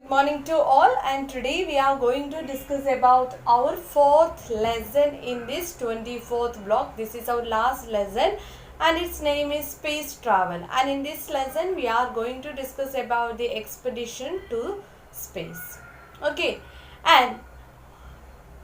Good morning to all, and today we are going to discuss about our fourth lesson in this 24th block. This is our last lesson and its name is space travel, and in this lesson we are going to discuss about the expedition to space. Okay, and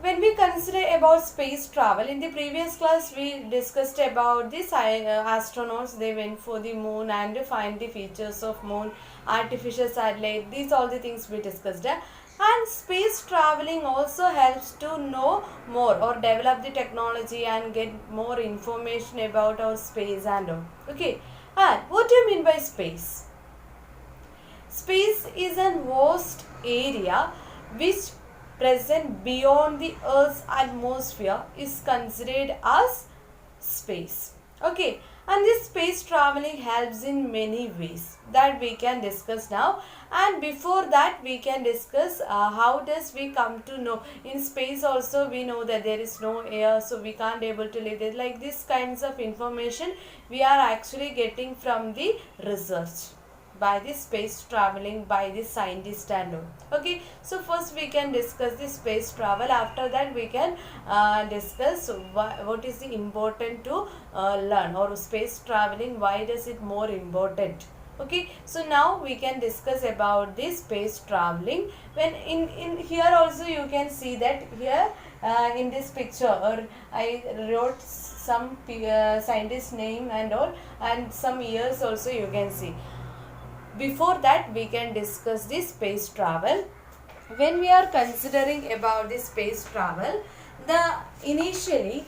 when we consider about space travel, in the previous class we discussed about the astronauts. They went for the moon and find the features of moon, artificial satellite. These all the things we discussed. And space traveling also helps to know more or develop the technology and get more information about our space and all. Okay, and what do you mean by space? Space is a vast area which present beyond the Earth's atmosphere is considered as space. Okay, and this space traveling helps in many ways that we can discuss now. And before that, we can discuss how does we come to know. In space also we know that there is no air, so we can't able to live there. Like this kinds of information we are actually getting from the research by the space traveling by the scientist and all. Okay, so first we can discuss the space travel. After that we can discuss what is the important to learn, or space traveling, why does it more important. Okay, so now we can discuss about this space traveling. When in here also you can see that here in this picture, or I wrote some scientist name and all, and some years also you can see. Before that we can discuss the space travel. When we are considering about the space travel, the initially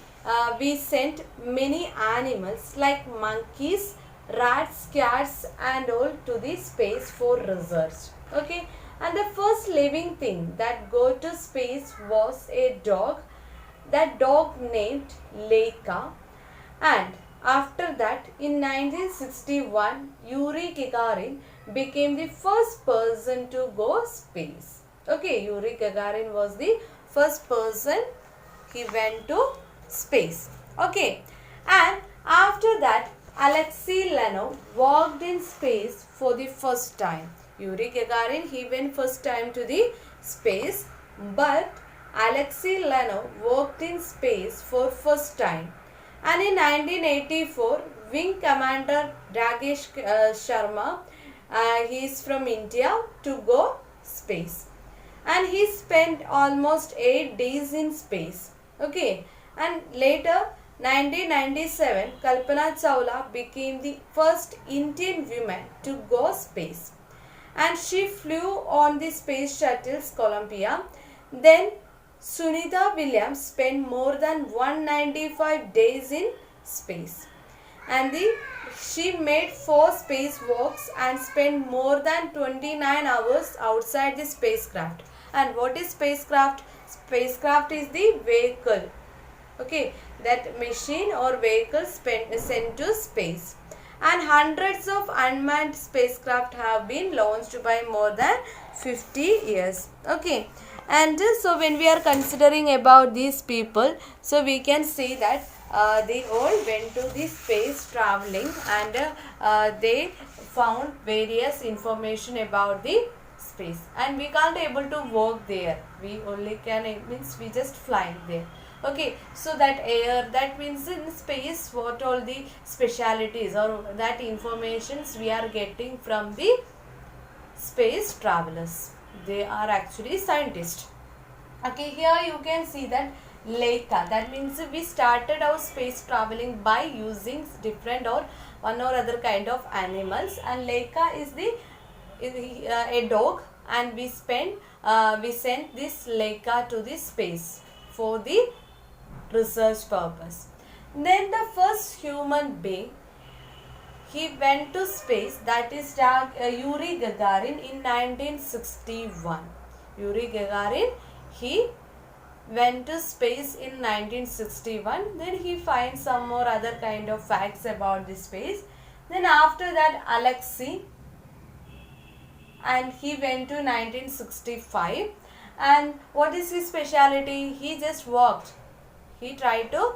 we sent many animals like monkeys, rats, cats and all to the space for research. Okay, and the first living thing that go to space was a dog. That dog named Laika. And after that, in 1961, Yuri Gagarin became the first person to go space. Okay, Yuri Gagarin was the first person. He went to space. Okay, and after that, Alexei Leonov walked in space for the first time. Yuri Gagarin, he went first time to the space, but Alexei Leonov walked in space for first time. And in 1984, Wing Commander Rakesh Sharma, he is from India, to go space. And he spent almost 8 days in space. Okay. And later, 1997, Kalpana Chawla became the first Indian woman to go space. And she flew on the space shuttles Columbia. Then Sunita Williams spent more than 195 days in space, and she made 4 spacewalks and spent more than 29 hours outside the spacecraft. And what is spacecraft? Spacecraft is the vehicle. Okay, that machine or vehicle sent to space. And hundreds of unmanned spacecraft have been launched by more than 50 years. Okay. And so when we are considering about these people, so we can see that they all went to the space traveling, and they found various information about the space. And we can't able to work there. We only can, it means we just fly there. Okay, so that air, that means in space what all the specialities or that informations we are getting from the space travelers. They are actually scientists. Okay, here you can see that Laika. That means we started our space traveling by using different or one or other kind of animals. And Laika is a dog, and we sent this Laika to the space for the research purpose. Then the first human being, he went to space, that is Yuri Gagarin in 1961. Yuri Gagarin, he went to space in 1961. Then he finds some more other kind of facts about the space. Then after that, Alexei, and he went to 1965. And what is his speciality? He just walked. He tried to,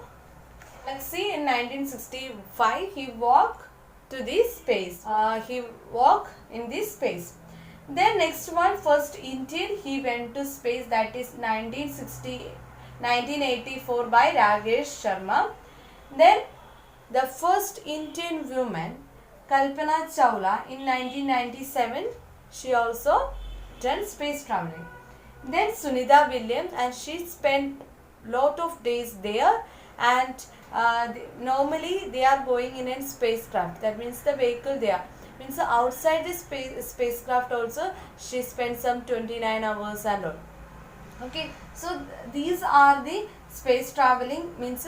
Alexei in 1965, he walked to this space. He walked in this space. Then next one, first Indian, he went to space, that is 1984 by Rakesh Sharma. Then the first Indian woman, Kalpana Chawla, in 1997, she also done space traveling. Then Sunita Williams, and she spent lot of days there, and normally they are going in a spacecraft, that means the vehicle there, means outside the spacecraft also she spent some 29 hours and all. Okay, so these are the space traveling, means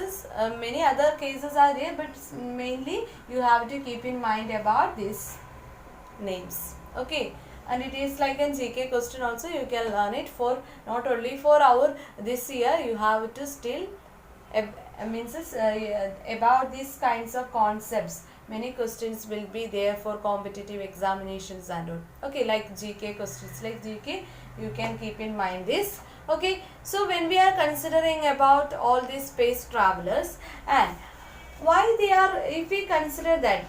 many other cases are there, but mainly you have to keep in mind about these names. Okay, and it is like a GK question also, you can learn it for not only for our this year, you have to still about these kinds of concepts. Many questions will be there for competitive examinations and all. Okay, like GK questions, like GK, you can keep in mind this. Okay, so when we are considering about all these space travelers and why they are, if we consider that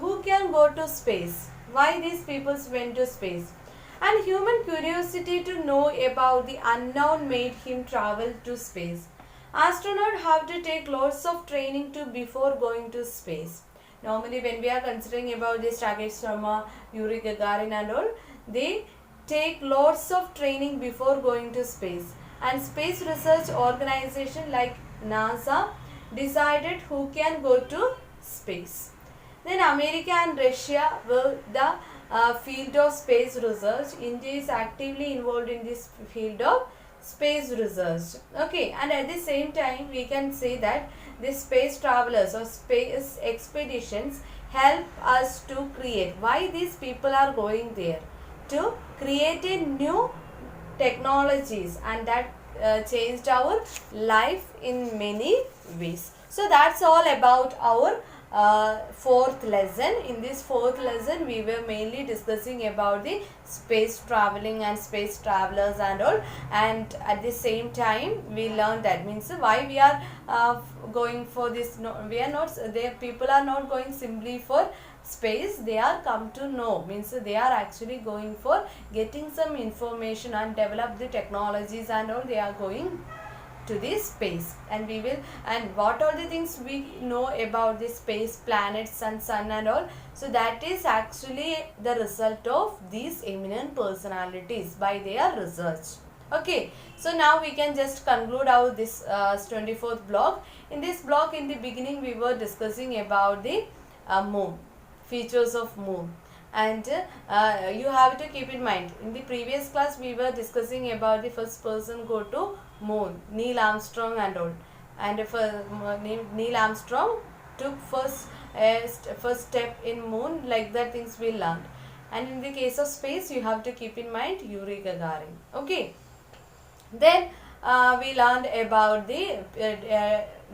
who can go to space, why these people went to space, and human curiosity to know about the unknown made him travel to space. Astronauts have to take lots of training to before going to space. Normally when we are considering about this Rakesh Sharma, Yuri Gagarin and all, they take lots of training before going to space. And space research organization like NASA decided who can go to space. Then America and Russia were the field of space research. India is actively involved in this field of space research. Okay, and at the same time we can say that the space travelers or space expeditions help us to create. Why these people are going there? To create a new technologies, and that changed our life in many ways. So that's all about our fourth lesson. In this fourth lesson we were mainly discussing about the space traveling and space travelers and all, and at the same time we learned that means why we are going for this. No, we are not there, people are not going simply for space, they are come to know, means they are actually going for getting some information and develop the technologies and all, they are going to this space. And we will, and what are the things we know about the space, planets and sun and all, so that is actually the result of these eminent personalities by their research. Okay, so now we can just conclude our this 24th block. In this block, in the beginning we were discussing about the moon, features of moon, and you have to keep in mind, in the previous class we were discussing about the first person go to moon, Neil Armstrong and all, and if Neil Armstrong took first step in moon, like that things we learned. And in the case of space you have to keep in mind Yuri Gagarin. Okay, then we learned about the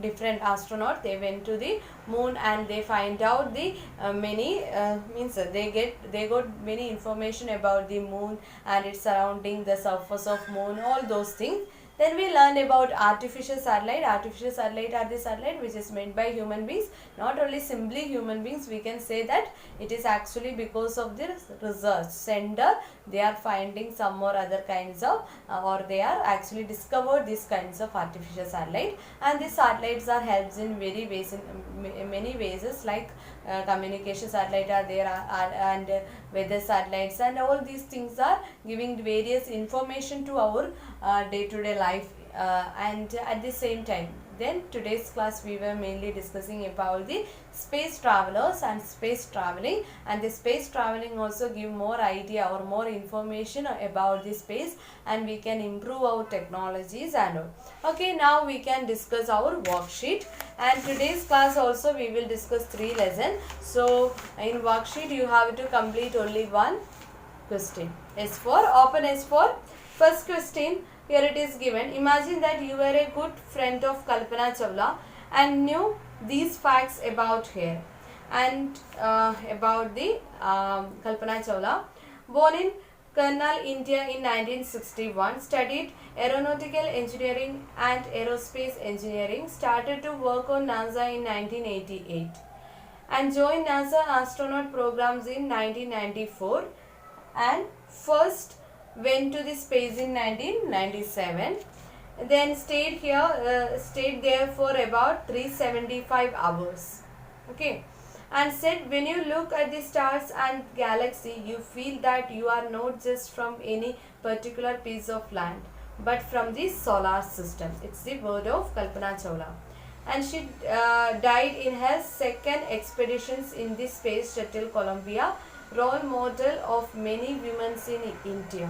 different astronauts, they went to the moon and they find out the many means they got many information about the moon and its surrounding, the surface of moon, all those things. Then we learned about artificial satellite. Artificial satellite are the satellite which is made by human beings. Not only simply human beings, we can say that it is actually because of the research center. They are finding some or other kinds of or they are actually discovered these kinds of artificial satellite. And these satellites are helps in very ways, in many ways, like communication satellite are there and weather satellites, and all these things are giving various information to our day-to-day life. And at the same time, then today's class we were mainly discussing about the space travelers and space traveling, and the space traveling also give more idea or more information about the space, and we can improve our technologies and all. Okay, now we can discuss our worksheet, and today's class also we will discuss 3 lessons. So in worksheet you have to complete only one question. S4, open S4. First question, here it is given. Imagine that you were a good friend of Kalpana Chawla and knew these facts about her and about the Kalpana Chawla. Born in Karnal, India in 1961, studied aeronautical engineering and aerospace engineering, started to work on NASA in 1988 and joined NASA astronaut programs in 1994 and first went to the space in 1997, then stayed there for about 375 hours. Okay, and said when you look at the stars and galaxy, you feel that you are not just from any particular piece of land, but from the solar system. It's the word of Kalpana Chawla. And she died in her second expeditions in the space shuttle Columbia, role model of many women in India.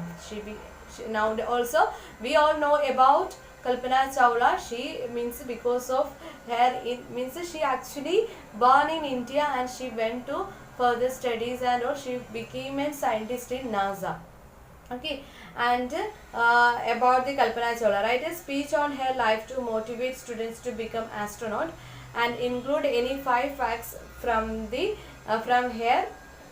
Now also we all know about Kalpana Chawla. She means because of her, it means she actually born in India and she went to further studies and all. She became a scientist in NASA. Okay, and about the Kalpana Chawla, write a speech on her life to motivate students to become astronaut and include any 5 facts from the from here,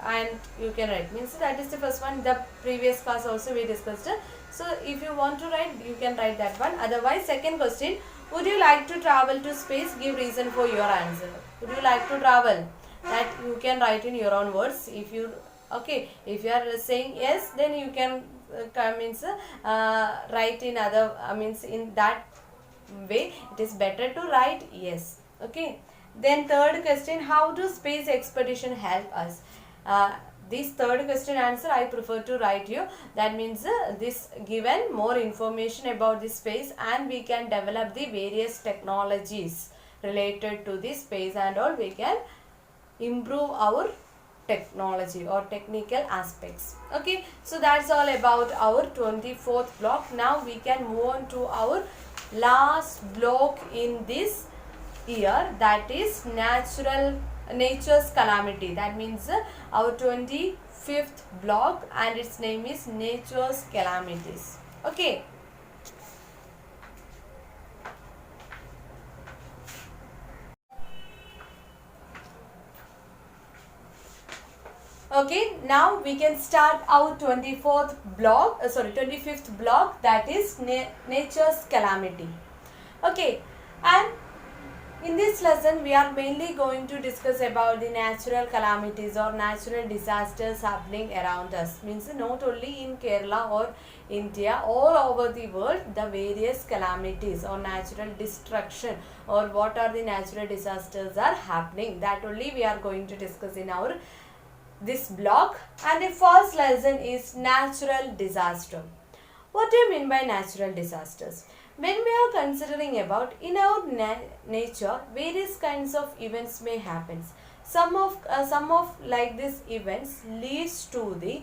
and you can write. Means that is the first one. The previous class also we discussed. So if you want to write, you can write that one. Otherwise, second question: would you like to travel to space? Give reason for your answer. Would you like to travel? That you can write in your own words. If you okay, if you are saying yes, then you can write in other means in that way it is better to write yes. Okay, then third question: how do space expedition help us? This third question answer I prefer to write you. That means this given more information about the space, and we can develop the various technologies related to the space and all. We can improve our technology or technical aspects. Okay, so that's all about our 24th block. Now we can move on to our last block in this year, that is nature's calamity. That means our 25th block, and its name is nature's calamities. Okay, okay, now we can start our 24th block, 25th block, that is nature's calamity. Okay, and in this lesson we are mainly going to discuss about the natural calamities or natural disasters happening around us. Means not only in Kerala or India, all over the world, the various calamities or natural destruction or what are the natural disasters are happening. That only we are going to discuss in our this block. And the first lesson is natural disaster. What do you mean by natural disasters? When we are considering about in our nature, various kinds of events may happen. Some of like these events leads to the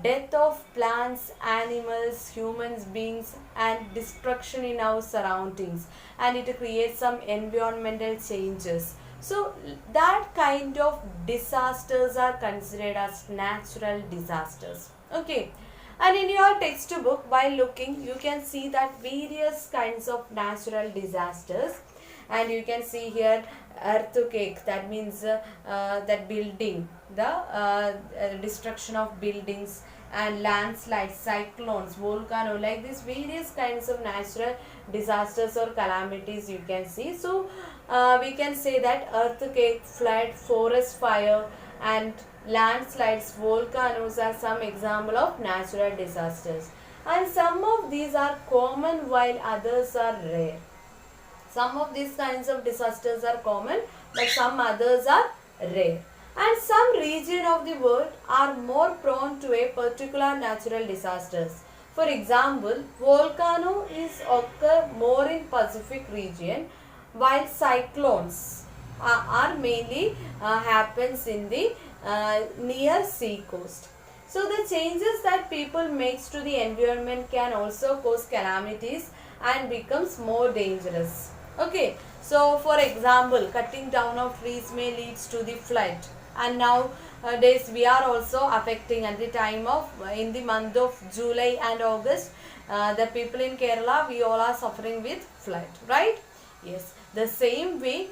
death of plants, animals, humans beings, and destruction in our surroundings, and it creates some environmental changes. So that kind of disasters are considered as natural disasters. Okay. And in your textbook, while looking, you can see that various kinds of natural disasters, and you can see here earthquake, that means that building, the destruction of buildings, and landslides, cyclones, volcano, like these various kinds of natural disasters or calamities you can see. So we can say that earthquake, flood, forest fire, and landslides, volcanoes are some example of natural disasters, and some of these are common while others are rare. Some of these kinds of disasters are common, but some others are rare, and some region of the world are more prone to a particular natural disasters. For example, volcano is occur more in Pacific region, while cyclones are mainly happens in the near sea coast. So the changes that people makes to the environment can also cause calamities and becomes more dangerous. Okay, so for example, cutting down of trees may leads to the flood, and nowadays we are also affecting at the time of in the month of July and August, the people in Kerala, we all are suffering with flood, right? Yes, the same way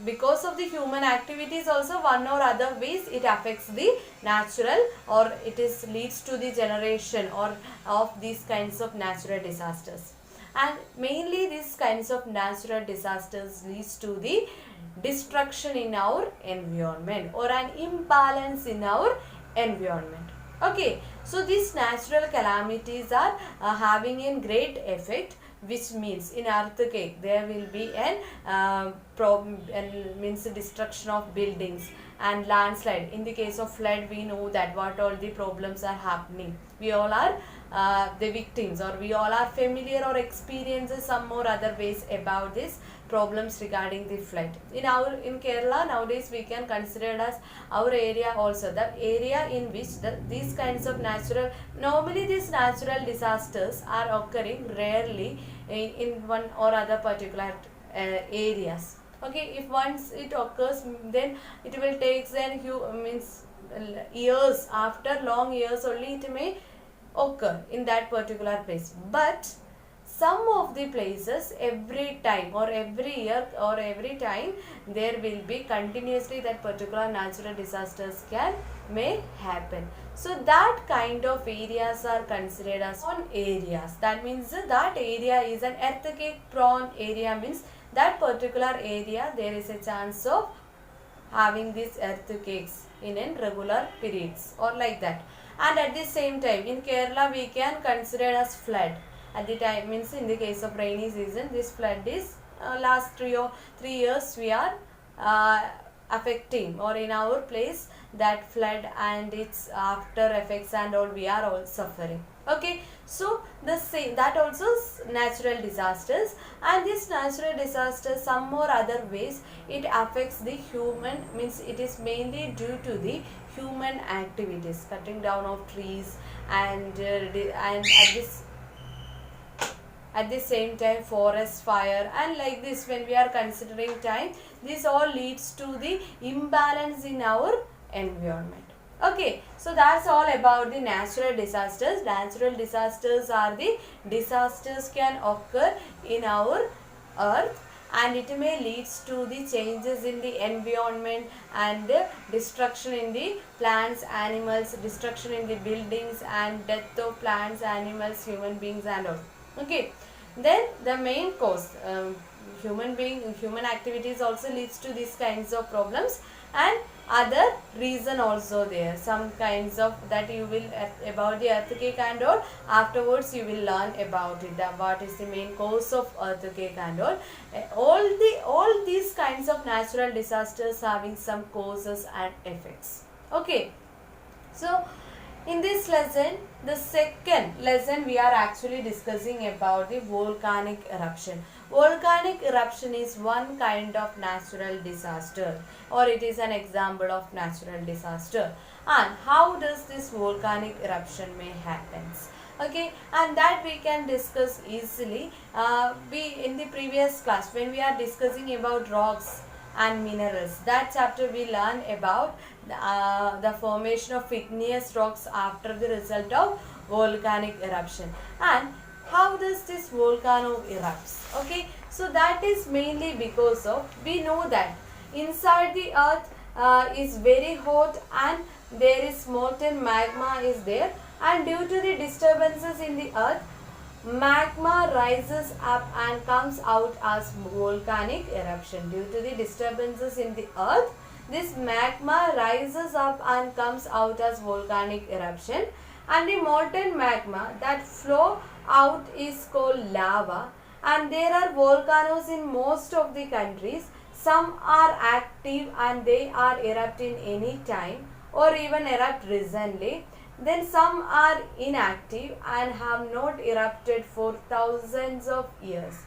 because of the human activities also one or other ways it affects the natural, or it is leads to the generation or of these kinds of natural disasters. And mainly these kinds of natural disasters leads to the destruction in our environment or an imbalance in our environment. Okay, so these natural calamities are having a great effect, which means in earthquake there will be an problem, and means the destruction of buildings and landslide. In the case of flood, we know that what all the problems are happening. We all are the victims, or we all are familiar or experiences some or other ways about this problems regarding the flood. In Kerala nowadays, we can consider it as our area also, the area in which these kinds of normally these natural disasters are occurring rarely in one or other particular areas. Okay, if once it occurs, then it will take then means years, after long years only it may occur in that particular place. But some of the places, every time or every year or every time, there will be continuously that particular natural disasters may happen. So that kind of areas are considered as prone areas. That means that area is an earthquake prone area, means that particular area there is a chance of having these earthquakes in regular periods or like that. And at the same time, in Kerala we can consider as flood. At the time, means in the case of rainy season, this flood is last 3 years we are affecting, or in our place that flood and its after effects and all we are all suffering. Okay, so the same, that also natural disasters, and these natural disasters some or other ways it affects the human, means it is mainly due to the human activities, cutting down of trees and at the same time forest fire, and like this when we are considering time, this all leads to the imbalance in our environment. Okay, so that's all about the natural disasters. Natural disasters are the disasters can occur in our earth, and it may leads to the changes in the environment and destruction in the plants, animals, destruction in the buildings and death of plants, animals, human beings and all. Okay, then the main cause, human activities also leads to these kinds of problems, and other reason also there, some kinds of that you will about the earthquake and all, afterwards you will learn about it, that what is the main cause of earthquake and all. All these kinds of natural disasters having some causes and effects. Okay, so in this lesson, the second lesson, we are actually discussing about the volcanic eruption. Volcanic eruption is one kind of natural disaster, or it is an example of natural disaster. And how does this volcanic eruption may happens? Okay, and that we can discuss easily. We in the previous class when we are discussing about rocks and minerals, that chapter we learn about the formation of igneous rocks after the result of volcanic eruption, and how does this volcano erupts. Okay, so that is mainly because of, we know that inside the earth is very hot and there is molten magma is there, and due to the disturbances in the earth, magma rises up and comes out as volcanic eruption. Due to the disturbances in the earth, this magma rises up and comes out as volcanic eruption, and the molten magma that flow out is called lava, and there are volcanoes in most of the countries. Some are active and they are erupting any time or even erupt recently. Then some are inactive and have not erupted for thousands of years.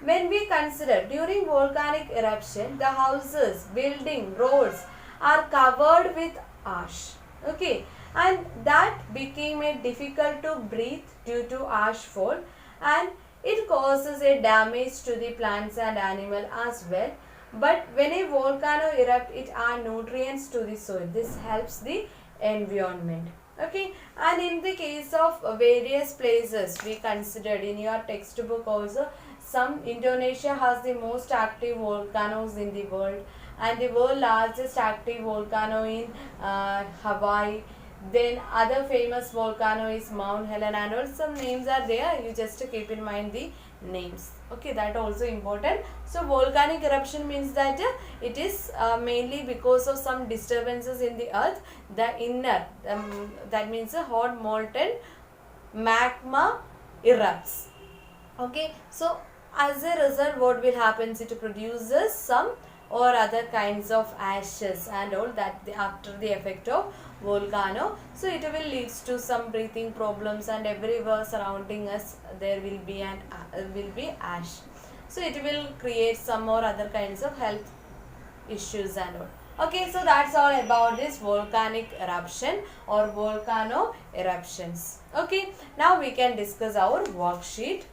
When we consider during volcanic eruption, the houses, building, roads are covered with ash. Okay, and that became a difficult to breathe due to ash fall, and it causes a damage to the plants and animal as well. But when a volcano erupts, it adds nutrients to the soil. This helps the environment. Okay, and in the case of various places we considered in your textbook also, some Indonesia has the most active volcanoes in the world, and the world largest active volcano in Hawaii. Then other famous volcano is Mount Helen, and all some names are there. You just keep in mind the names. Okay, that also important. So volcanic eruption means that it is mainly because of some disturbances in the earth. The inner, that means a hot molten magma erupts. Okay, so as a result, what will happen? It produces some or other kinds of ashes and all that after the effect of volcano. So it will leads to some breathing problems, and everywhere surrounding us there will be ash. So it will create some or other kinds of health issues and all. Okay, so that's all about this volcanic eruption or volcano eruptions. Okay, now we can discuss our worksheet.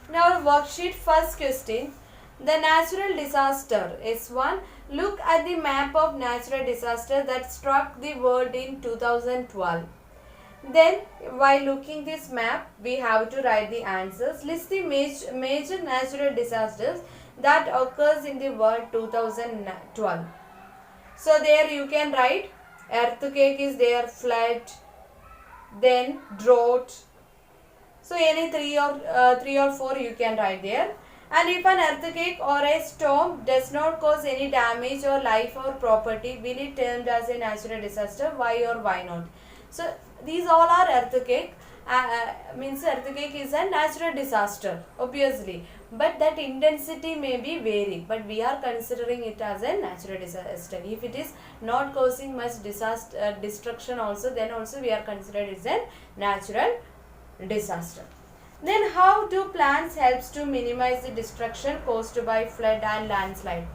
Now worksheet, first question. The natural disaster is one. Look at the map of natural disaster that struck the world in 2012. Then while looking this map, we have to write the answers. List the major natural disasters that occurs in the world 2012. So there you can write earthquake is there, flood, then drought. So any three or four you can write there. And if an earthquake or a storm does not cause any damage or life or property, will it termed as a natural disaster? Why or why not? So these all are earthquake. Means earthquake is a natural disaster, obviously, but that intensity may be vary, but we are considering it as a natural disaster. If it is not causing much destruction also, then also we are considered as a natural disaster. Then how do plants helps to minimize the destruction caused by flood and landslide?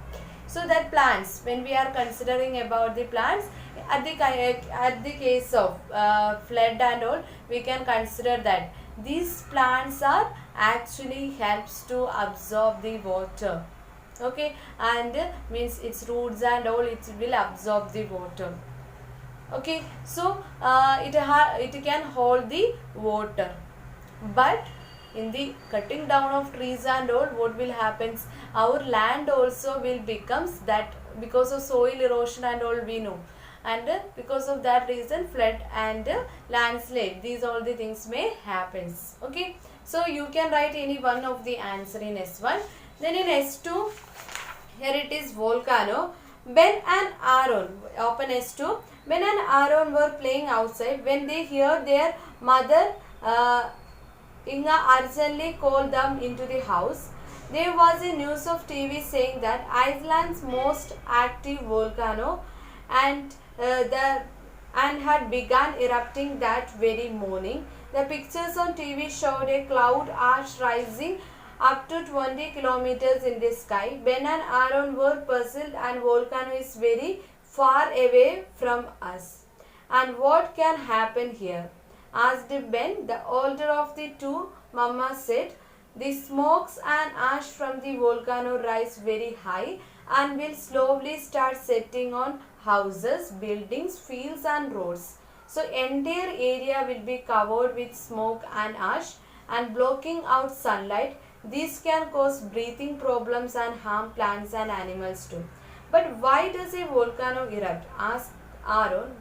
So that plants, when we are considering about the plants, at the case of flood and all, we can consider that these plants are actually helps to absorb the water. Okay, and means its roots and all, it will absorb the water. Okay, so it can hold the water, but in the cutting down of trees and all, what will happen? Our land also will becomes that, because of soil erosion and all we know, and because of that reason flood and landslide, these all the things may happen. Okay, so you can write any one of the answer in S1. Then in S2, here it is volcano. Ben and Aaron, open S2. Ben and Aaron were playing outside when they heard their mother Inga urgently called them into the house. There was a news of TV saying that Iceland's most active volcano and had begun erupting that very morning. The pictures on TV showed a cloud ash rising up to 20 kilometers in the sky. Ben and Aaron were puzzled, and volcano is very far away from us. And what can happen here? Asked Ben. The older of the two, Mama said, the smokes and ash from the volcano rise very high and will slowly start setting on houses, buildings, fields and roads. So entire area will be covered with smoke and ash and blocking out sunlight. This can cause breathing problems and harm plants and animals too. But why does a volcano erupt? Asked Aaron,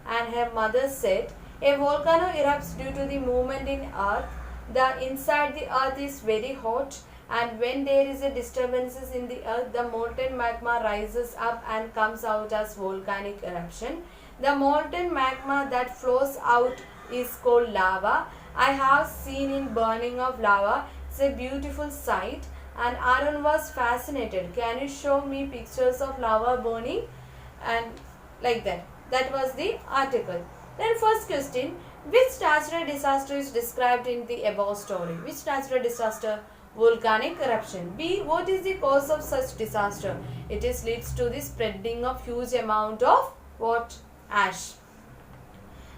and her mother said, a volcano erupts due to the movement in earth. The inside the earth is very hot, and when there is a disturbances in the earth, the molten magma rises up and comes out as volcanic eruption. The molten magma that flows out is called lava. I have seen in burning of lava. It's a beautiful sight, and Aaron was fascinated. Can you show me pictures of lava burning? And like that. That was the article. Then first question, which natural disaster is described in the above story? Which natural disaster? Volcanic eruption. B. What is the cause of such disaster? It is leads to the spreading of huge amount of what? Ash.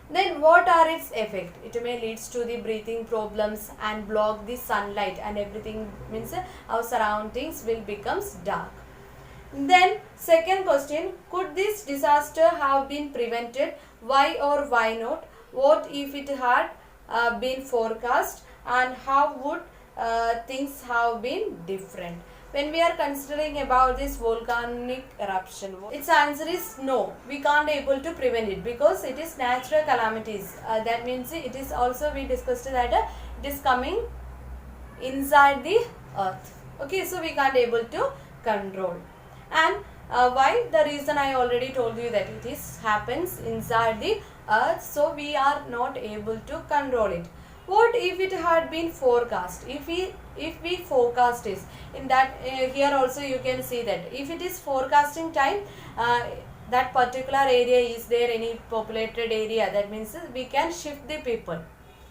Then what are its effect? It may leads to the breathing problems and block the sunlight, and everything means our surroundings will becomes dark. Then second question, could this disaster have been prevented? Why or why not? What if it had been forecast, and how would things have been different? when we are considering about this volcanic eruption, its answer is no. We can't able to prevent it because it is natural calamities. That means it is also, we discussed that it is coming inside the earth. Okay, so we can't able to control. And why? The reason I already told you, that it is happens inside the earth, so we are not able to control it. What if it had been forecast? If we forecast is in that, here also you can see that if it is forecasting time, that particular area is there any populated area, that means we can shift the people.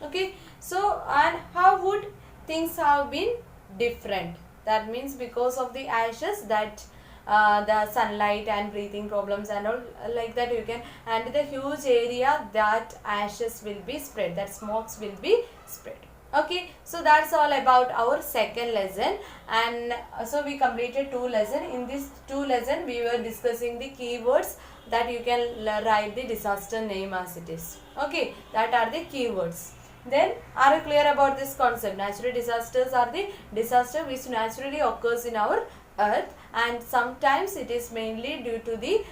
Okay, so and how would things have been different? That means because of the ashes, that the sunlight and breathing problems and all like that you can, and the huge area that ashes will be spread, that smokes will be spread. Okay, so that's all about our second lesson. And so we completed 2 lessons. In this 2 lessons we were discussing the keywords that you can write the disaster name as it is. Okay, that are the keywords. Then, are you clear about this concept? Natural disasters are the disaster which naturally occurs in our earth, and sometimes it is mainly due to the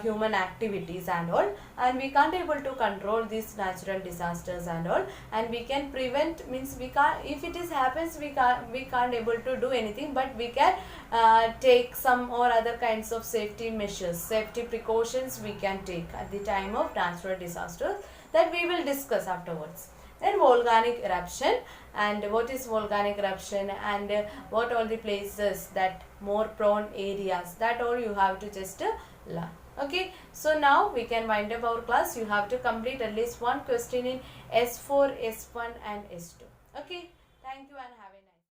human activities and all, and we can't able to control these natural disasters and all, and we can prevent, means we can't, if it is happens, we can't able to do anything, but we can take some or other kinds of safety measures, safety precautions we can take at the time of natural disasters, that we will discuss afterwards. Then volcanic eruption, and what is volcanic eruption, and what all the places that more prone areas, that all you have to just learn. Okay, so now we can wind up our class. You have to complete at least one question in S4, S1 and S2. Okay, thank you and have a